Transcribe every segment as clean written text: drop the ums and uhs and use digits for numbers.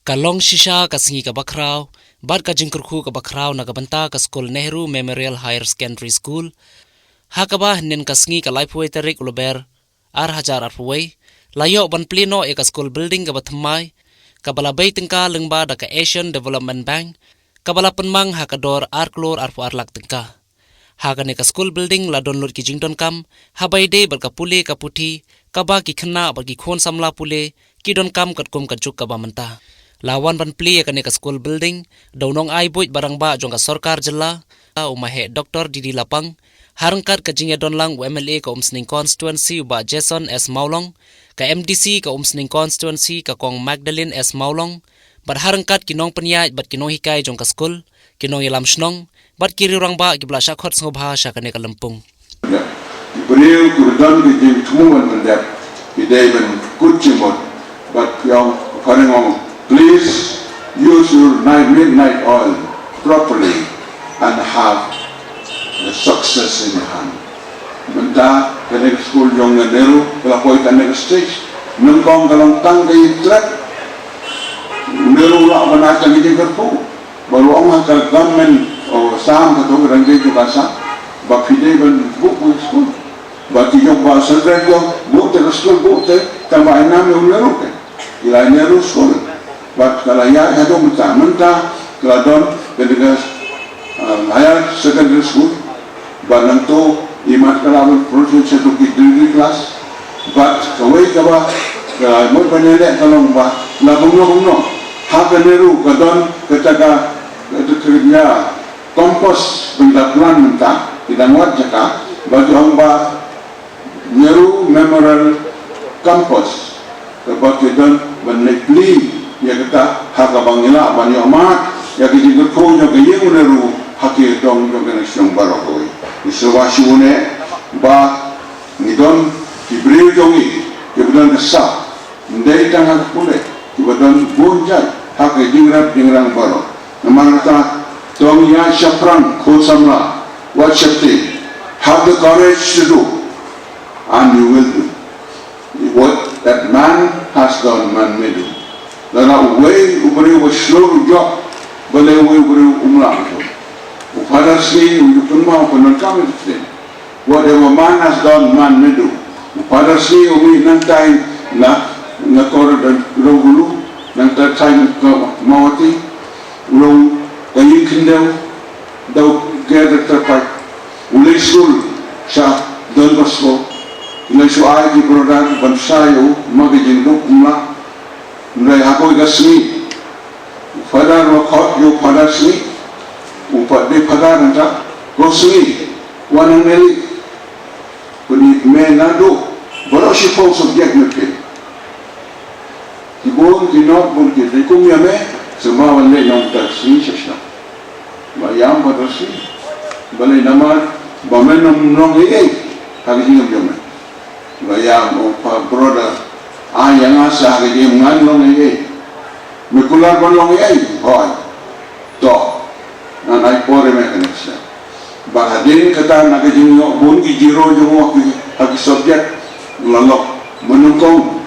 Kalong shisha ka singi ka bakraw, bad ka jingkurku ka bakraw na kabanta ka School Nehru Memorial Higher Secondary School. Hakaba nin ka singi ka lifeway tarik ulober, hajar arpuway, layo ban plino e ka school building ka Thymmai, kabalabay tingka lengba da ka Asian Development Bank, kabala penmang hakador arklor arpu arlak tingka. Haka ne ka school building la download ki jington kam, habay de bal ka pule ka puti, kaba ki khna bal ki khon samla pule, ki don kam kat kum kat juk kaba manta. Lawan ban Plie ka ne ka school building, daunong ay buit barang ba jong ka sarkar jela, umahe Dr. Didi Lapang, harangkat ka jingya don lang MLA ka Umsning constituency ba Jason S. Maulong, ka MDC ka Umsning constituency ka kong Magdalene S. Maulong, bat harangkat kinong penyait bat kinong hikay jong ka school, kinong ilam shnong, bat kiri orang ba gibla syakot ngobha sya ka ne ka Lampung. Beliau kebetulan di Thymmai mendak, tidak even good cimot, but yang paling please use your midnight oil properly and have the success in your hand. Benda kena school Jong Nehru, kalau kau kena stage, nengkong kalau tanggai track, Nehru lah menaikkan ini kerpu, baru orang kalau government or saham atau kerangkai juga sah, bagi dia book school, bagi yang bahasa mereka book school book tambah enam yang Nehru kan, ialah Nehru school. But kalau ya itu mentah kalau don ketika higher secondary school, barang tu imat kalau proses itu degree class, but kawai kaba kalau banyak kalau bah labung hak Nehru kadon ketika kerja kompos benda plan mentah tidak muat jaka bagi orang bah Nehru Memorial Campus sebab kita menepli ya kita hak abang ila banyak amat ya kita berkau yang kaya Nehru hak dong yang kena siang barokoi iswasi une ba nidon diberi jongi kebetulan kesah dari tangan pule kebetulan bonjat hak jingrang barok nama kata dong ya syafran khosamla what shafti have the courage to do and you will do what that man has done man may do. Lana way uberi was slow job, boleh way uberi umlang tu. Upada sini ujung mau penangkam itu. Whatever man has done, man may do. Upada sini umi nantai nak dan rohulu nantai mawati, roh kayu kendau, dau gather terpai. Ulai school sah don basko, ulai soai di produk bansayu magijin dok umlang. Mulai aku gasmi, father wakot yo father smi, upat de father nanta, gosmi, wanang neli, kuni menado, baru si pun subjek mereka. Tibun tinok mungkin, dikum ya me, semua wale yang tersmi sesna. Bayam pada smi, balai nama, bamen nom kaki singap jaman. Bayam upa brother. Yang asa kerja mengalong ini, mikular balong ini, boy, toh, nanai pore mekanisme. Bahagian kata nak kerja nyok pun kijiro jomok haki subjek lalok menungkong,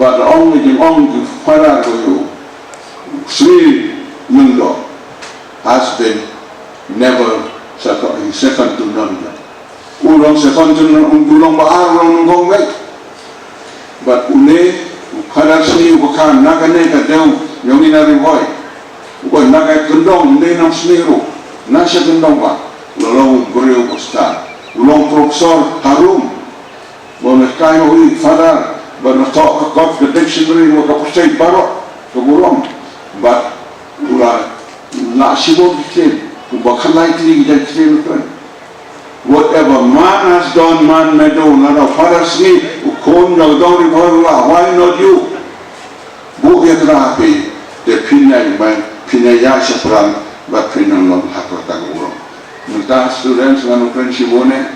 barang ong farah koyo, Sri Mundo has been never second to none. Ulang second to none, ulang bahar ulang nungkong baik. But une kadar sini bukan nakane kadang yang ini riway, bukan nakai kendong ini nam seniru, nasi kendong pak, lalu beriu ustad, ulang profesor harum, boleh kaya uli father, bernatok kekot ke dictionary muka pasai barok keburung, but ulah nak sibuk kita, bukan lagi kita kita. Whatever man has done, man may do. Nada father sini, ukon yang dong ribuan lah. Why not you? Bukan terapi. The pinai ya seperang, but pinai long hakor tangurong. Kita students dengan prinsip bone,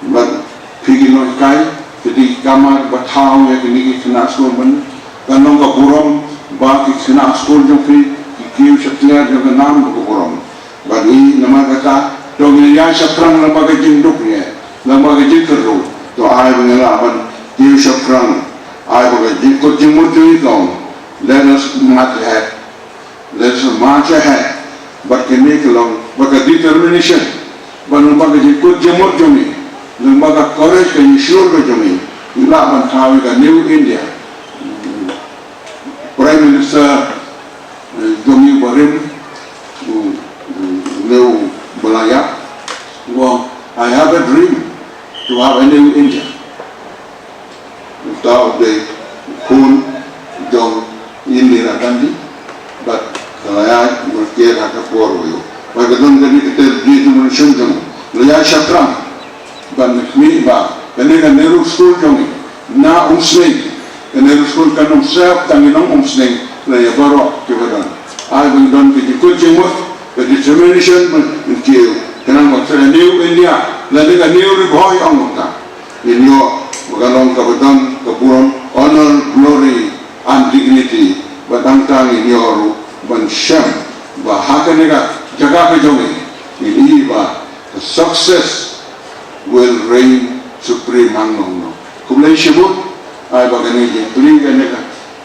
but pergi nokai, jadi kamar batau yang ini kena sekolah pun, kanong kaburong, bagi kena sekolah jompi, kiu setelah juga nam kaburong. Bagi nama kata. Dong yang seperang lembaga jinduknya, lembaga jinkeru, tu ayah pengalaman dia seperang, ayah bagai jingkut jimut tu itu, let us march ahead, but can make along, but a determination, but no matter the good jamot jomi, no matter courage can you sure jomi, Lapang how we got new India. Prime Minister Jomi Barim, Nehru Balaya, well, I have a dream to have a new India. Without the Kun, Jong, Indira Gandhi, but Kalaya will get at the poor will. But I don't get it to mention them. Laya Shatram, but me back, the Nehru School Jomi, now Umsning, the Nehru School can himself, Tanginong Umsning, Laya Barok, Kivadan. I will done with the coaching work, the determination and kill. Can I want a new India, letting a new boy on in your Wagalong Kabadan, Kapuran, honor, glory, and dignity, but Antang in your Ban Shem, Bahakanega, Jagajomi, in Eva, the success will reign supreme Hangno. Kulay Shibut, I Baganiji, Plie,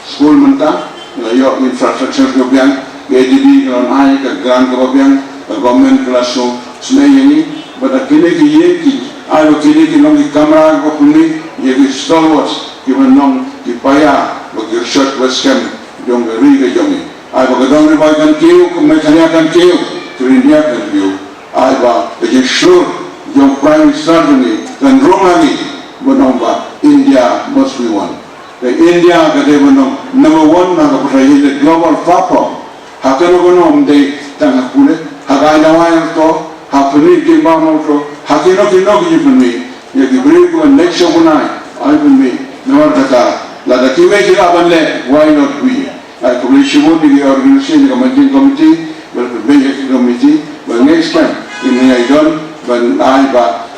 school Manta, your infrastructure Gobian, ADB on I, a grand Gobian, a government classroom, Snayani, but a Kineki Yeki, I will Kineki no camera Gopuni, Yeki stalwarts, given non Kipaya, but your short West Ham, Jong Riga Jomi. I will go down by can kill, Mekania can kill, to India can kill. I will sure your prime strategy, then Romani, but India must be one. The India that they were number one, the global platform. How can we know they Tanakule, Hagainawa to, Hapuni Kimbano to, Hakinoki you can me, you can bring to a next show night, I will be, Navarata, La Kimeki Abane, why not we? I could wish you the organization, the commenting committee, but the basic committee, but next time, in the Idol, but I,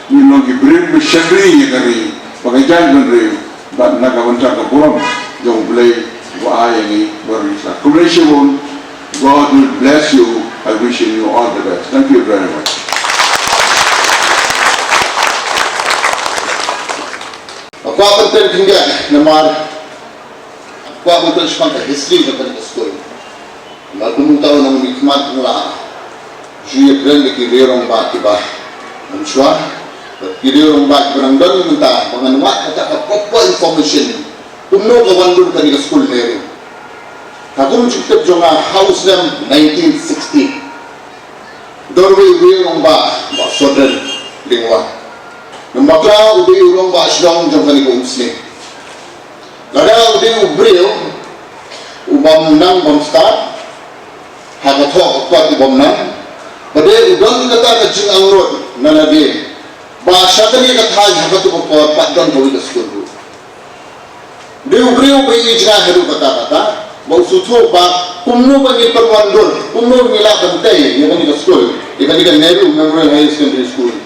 you know, you bring the Shakri, but I can't but Nakavanta Kapuram, don't play why any worries. Congratulations, God will bless you. I wish you all the best. Thank you very much. Aku akan tertinggal nama aku akan teruskan history dapat school. Lalu tahu nama nikmat mula. Jual brand kiri orang bak tiba, mencuat. Kiri orang bak berangdon mentah, mengenai kata proper information. Umno kawandur kali ke school Nehru. Aku mencukup jonga house them 1960. Doorway orang bak sodren lingwa. Nembaklah udah orang bak sedang jong kali ke Umsning. Kadang udah ubril, ubam nang bom start, hagatok kuat ubam nang. Pada ubam kata kecing angrod nalagi. Bahasa tadi kata hagatok kuat patron boi ke sekolah. Dia ubril bagi jangan heru kata-kata. Bau suatu bak kumnu bagi perwandul, kumnu mila bentai yang kami ke sekolah. Yang kami ke Nehru Memorial Higher Secondary School.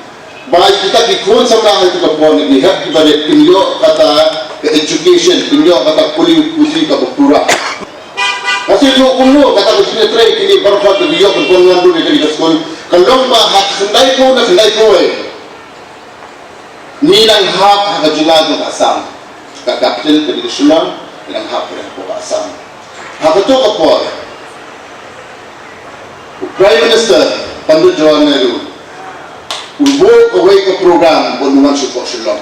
Baik kita dikun sama itu kapon ini, hak kita pinjau kata ke education, pinjau kata kuliah pusi ke berpura. Masih tu kumnu kata begini try kini berfak dia berkonwan dulu di sekolah. Kalau hak sendai pun nak sendai pun. Nilang hak hak jelas tu asam. Kak kapten ke sekolah, nilang hak berapa asam. Hak itu kapon. Prime Minister Pandit Jawaharlal Nehru we walk away ke program bunuan support Shillong.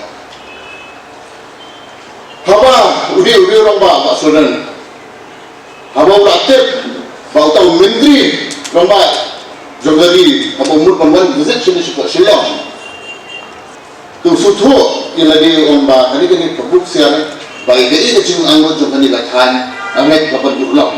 Haba udi orang ba sodan. Haba aktif ba tahu menteri orang ba jogari haba umur pemban visit sini support Shillong. Tu sutu ilagi orang ba kali kini pabuk siang bagi dia kecing anggot jogani lathan angai kapan ulang.